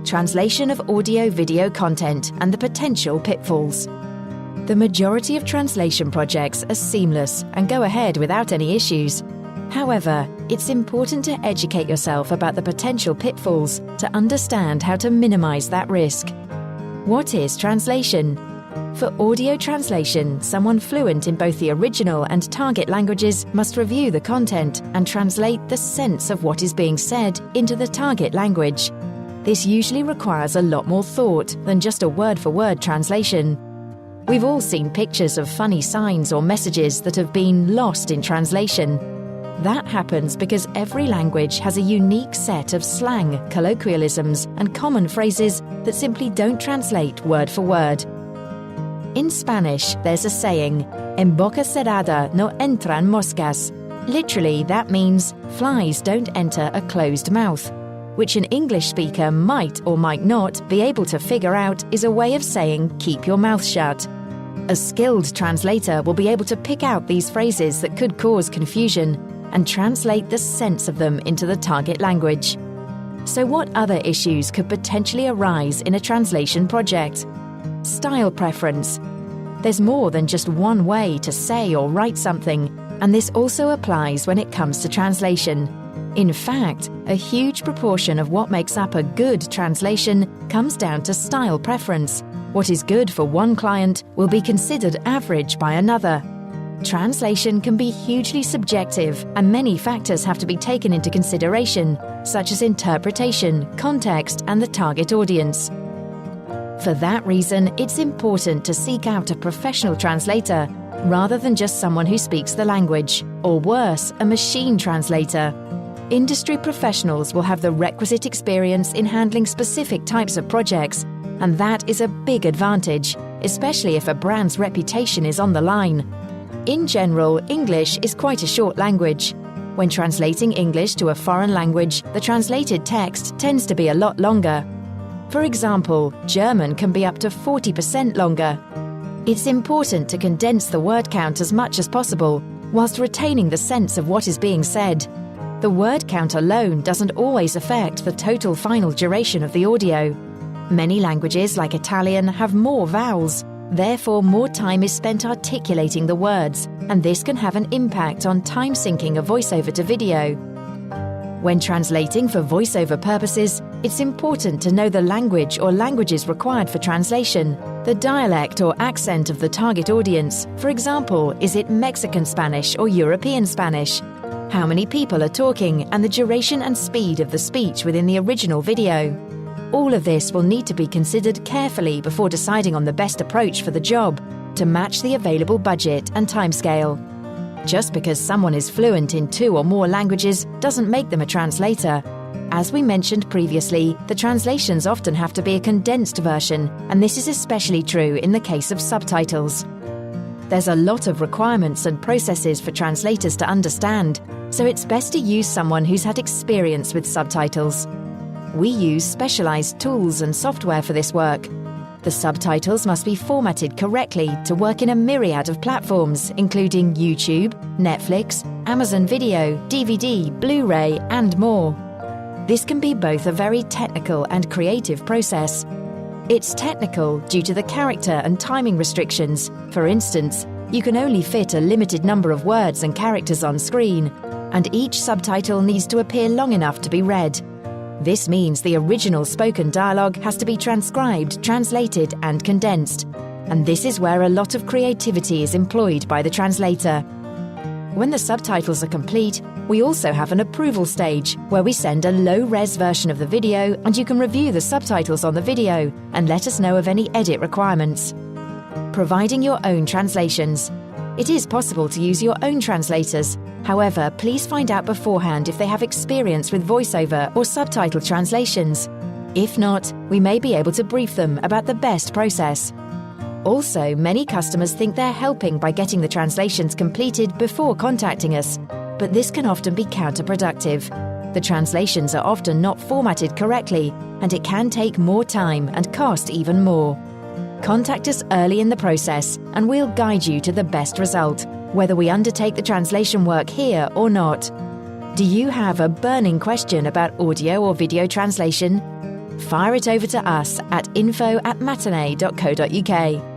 translation of audio-video content and the potential pitfalls. The majority of translation projects are seamless and go ahead without any issues. However, it's important to educate yourself about the potential pitfalls to understand how to minimize that risk. What is translation? For audio translation, someone fluent in both the original and target languages must review the content and translate the sense of what is being said into the target language. This usually requires a lot more thought than just a word-for-word translation. We've all seen pictures of funny signs or messages that have been lost in translation. That happens because every language has a unique set of slang, colloquialisms, and common phrases that simply don't translate word for word. In Spanish, there's a saying, "En boca cerrada no entran moscas." Literally, that means, flies don't enter a closed mouth, which an English speaker might or might not be able to figure out is a way of saying, keep your mouth shut. A skilled translator will be able to pick out these phrases that could cause confusion and translate the sense of them into the target language. So what other issues could potentially arise in a translation project? Style preference. There's more than just one way to say or write something, and this also applies when it comes to translation. In fact, a huge proportion of what makes up a good translation comes down to style preference. What is good for one client will be considered average by another. Translation can be hugely subjective, and many factors have to be taken into consideration, such as interpretation, context, and the target audience. For that reason, it's important to seek out a professional translator rather than just someone who speaks the language, or worse, a machine translator. Industry professionals will have the requisite experience in handling specific types of projects, and that is a big advantage, especially if a brand's reputation is on the line. In general, English is quite a short language. When translating English to a foreign language, the translated text tends to be a lot longer. For example, German can be up to 40% longer. It's important to condense the word count as much as possible, whilst retaining the sense of what is being said. The word count alone doesn't always affect the total final duration of the audio. Many languages, like Italian, have more vowels. Therefore, more time is spent articulating the words, and this can have an impact on time syncing a voiceover to video. When translating for voiceover purposes, it's important to know the language or languages required for translation, the dialect or accent of the target audience. For example, is it Mexican Spanish or European Spanish? How many people are talking, and the duration and speed of the speech within the original video. All of this will need to be considered carefully before deciding on the best approach for the job to match the available budget and timescale. Just because someone is fluent in 2 or more languages doesn't make them a translator. As we mentioned previously, the translations often have to be a condensed version, and this is especially true in the case of subtitles. There's a lot of requirements and processes for translators to understand, so it's best to use someone who's had experience with subtitles. We use specialized tools and software for this work. The subtitles must be formatted correctly to work in a myriad of platforms, including YouTube, Netflix, Amazon Video, DVD, Blu-ray, and more. This can be both a very technical and creative process. It's technical due to the character and timing restrictions. For instance, you can only fit a limited number of words and characters on screen, and each subtitle needs to appear long enough to be read. This means the original spoken dialogue has to be transcribed, translated, and condensed, and this is where a lot of creativity is employed by the translator. When the subtitles are complete, we also have an approval stage where we send a low-res version of the video, and you can review the subtitles on the video and let us know of any edit requirements. Providing your own translations. It is possible to use your own translators. However, please find out beforehand if they have experience with voiceover or subtitle translations. If not, we may be able to brief them about the best process. Also, many customers think they're helping by getting the translations completed before contacting us, but this can often be counterproductive. The translations are often not formatted correctly, and it can take more time and cost even more. Contact us early in the process, and we'll guide you to the best result, whether we undertake the translation work here or not. Do you have a burning question about audio or video translation? fire it over to us at info@matinee.co.uk.